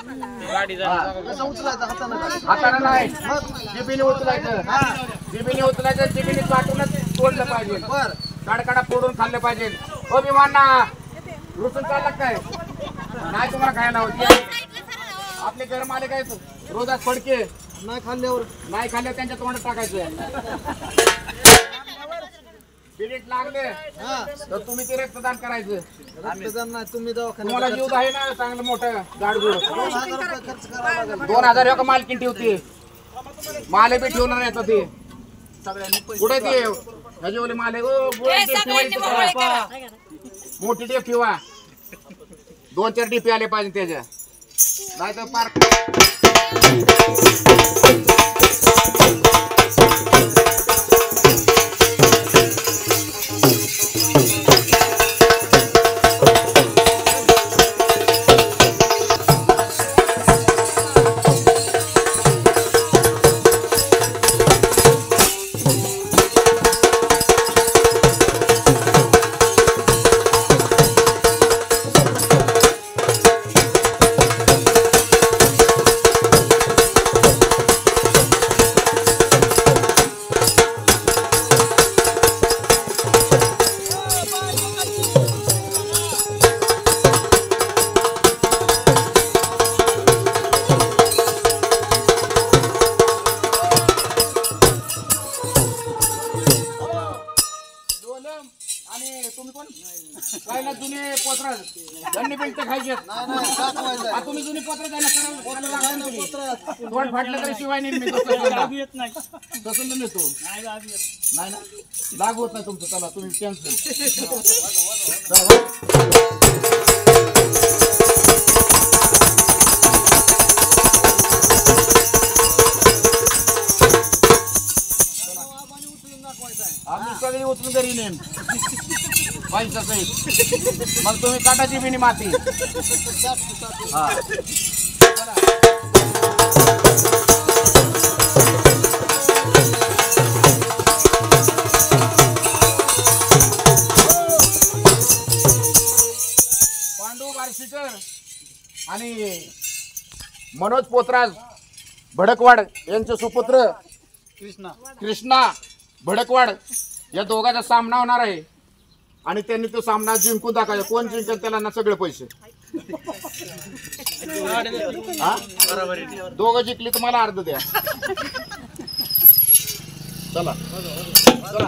कसं उचलायचं हाताने? हाताने नाही, जिभेने उचलायचं. जिभेने उचलायचं, जिभेने काटूनच तोडलं पाहिजे. बर कडकडा फोडून खाल्लं पाहिजे. हो विमानना रुसून चालला काय नाही तुम्हाला खायला होते. आपले गरम आले काय रोजात फडके नाही खाल्ल्यावर नाही खाल्ल्यावर त्यांच्या तोंडात टाकायचं. पिरियड लागले तर तुम्ही ते रक्तदान करायचं. रक्तदान नाही, तुम्ही दवाखान्यात तुम्हाला जीव आहे ना चांगलं मोठं गाडगुड. 2000 रुपये खर्च करावा लागेल. 2000 हो का मालकीन ठेवते. माले बी ठेवणार येतात ते कुठे ते ह्याच्यावले माले. मोठी टेप ठेवा, 2-4 टिपे आले पाहिजे त्याच्या. नाही तर पार्क आणि तुम्ही कोण पहिला जुने पत्र धन्य बिल्ट खायचे. तुम्ही जुनी पत्र द्यायला तोंड फाटलं तरी शिवाय नाही मी तसं नेतो. नाही ना लागू होत नाही तुमचं. चला तुम्ही टेन्शन आम्ही सगळी उचलून घरी नेम पैसा सहित. मग तुम्ही काटाची बिनी माती. हा पांडू बारशीकर आणि मनोज पोतराज भडकवाड यांचे सुपुत्र कृष्णा भडकवाड या दोघांचा सामना होणार आहे. आणि त्यांनी तो सामना जिंकून दाखवायचा. कोण जिंकत त्याला ना सगळे पैसे. दोघं जिंकली तुम्हाला अर्ध द्या. चला चला